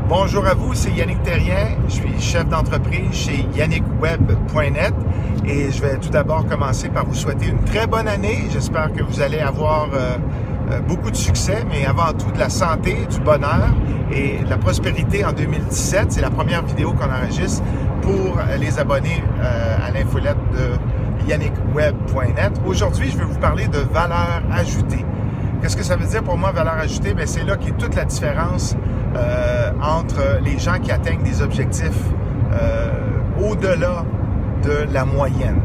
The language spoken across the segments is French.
Bonjour à vous, c'est Yannick Terrien. Je suis chef d'entreprise chez yannickweb.net et je vais tout d'abord commencer par vous souhaiter une très bonne année. J'espère que vous allez avoir beaucoup de succès, mais avant tout de la santé, du bonheur et de la prospérité en 2017. C'est la première vidéo qu'on enregistre pour les abonnés à l'infolette de yannickweb.net. Aujourd'hui, je vais vous parler de valeur ajoutée. Qu'est-ce que ça veut dire pour moi, valeur ajoutée? Bien, c'est là qu'est toute la différence entre les gens qui atteignent des objectifs au-delà de la moyenne.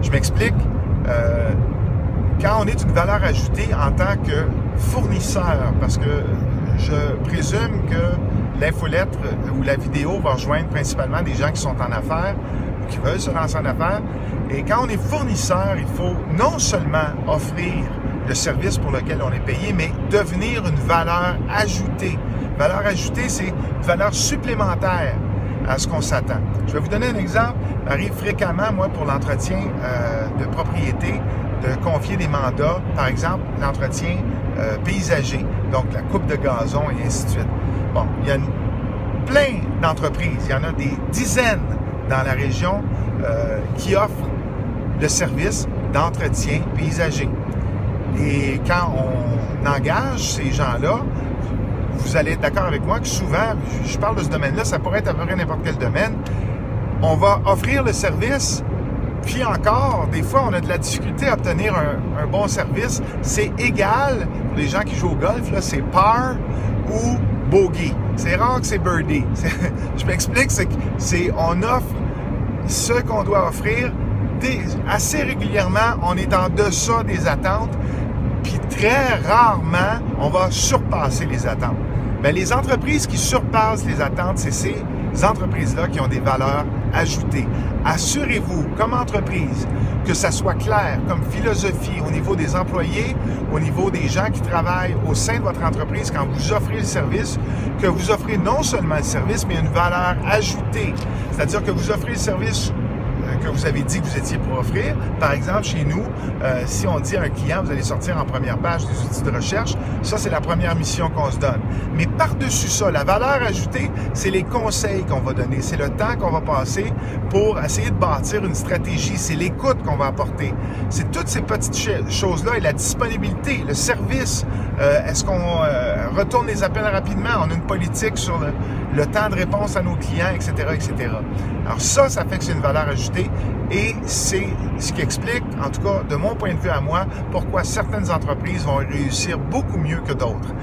Je m'explique. Quand on est une valeur ajoutée en tant que fournisseur, parce que je présume que l'infolettre ou la vidéo va rejoindre principalement des gens qui sont en affaires ou qui veulent se lancer en affaires. Et quand on est fournisseur, il faut non seulement offrir le service pour lequel on est payé, mais devenir une valeur ajoutée. Valeur ajoutée, c'est une valeur supplémentaire à ce qu'on s'attend. Je vais vous donner un exemple. Il arrive fréquemment, moi, pour l'entretien de propriété, de confier des mandats, par exemple, l'entretien paysager, donc la coupe de gazon et ainsi de suite. Bon, il y a plein d'entreprises, il y en a des dizaines dans la région qui offrent le service d'entretien paysager. Et quand on engage ces gens-là, vous allez être d'accord avec moi que souvent, je parle de ce domaine-là, ça pourrait être à peu près n'importe quel domaine, on va offrir le service, puis encore, des fois, on a de la difficulté à obtenir un bon service. C'est égal, pour les gens qui jouent au golf, là, c'est par ou bogey. C'est rare que c'est birdie. Je m'explique, c'est on offre ce qu'on doit offrir. Assez régulièrement, on est en deçà des attentes, puis très rarement, on va surpasser les attentes. Bien, les entreprises qui surpassent les attentes, c'est ces entreprises-là qui ont des valeurs ajoutées. Assurez-vous, comme entreprise, que ça soit clair comme philosophie au niveau des employés, au niveau des gens qui travaillent au sein de votre entreprise quand vous offrez le service, que vous offrez non seulement le service, mais une valeur ajoutée. C'est-à-dire que vous offrez le service que vous avez dit que vous étiez pour offrir. Par exemple, chez nous, si on dit à un client, vous allez sortir en première page des outils de recherche, ça, c'est la première mission qu'on se donne. Mais par-dessus ça, la valeur ajoutée, c'est les conseils qu'on va donner. C'est le temps qu'on va passer pour essayer de bâtir une stratégie. C'est l'écoute qu'on va apporter. C'est toutes ces petites choses-là et la disponibilité, le service. Est-ce qu'on retourne les appels rapidement? On a une politique sur le temps de réponse à nos clients, etc., etc. Alors ça fait que c'est une valeur ajoutée et c'est ce qui explique, en tout cas de mon point de vue à moi, pourquoi certaines entreprises vont réussir beaucoup mieux que d'autres.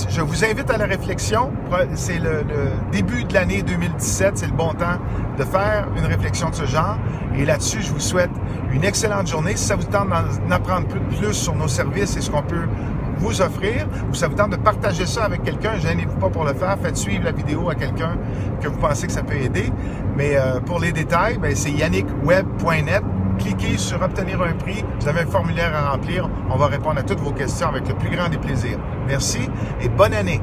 Je vous invite à la réflexion. C'est le début de l'année 2017. C'est le bon temps de faire une réflexion de ce genre. Et là-dessus, je vous souhaite une excellente journée. Si ça vous tente d'en apprendre plus sur nos services et ce qu'on peut vous offrir, ou ça vous tente de partager ça avec quelqu'un, gênez-vous pas pour le faire. Faites suivre la vidéo à quelqu'un que vous pensez que ça peut aider. Mais pour les détails, c'est yannickweb.net. Cliquez sur « Obtenir un prix ». Vous avez un formulaire à remplir. On va répondre à toutes vos questions avec le plus grand des plaisirs. Merci et bonne année!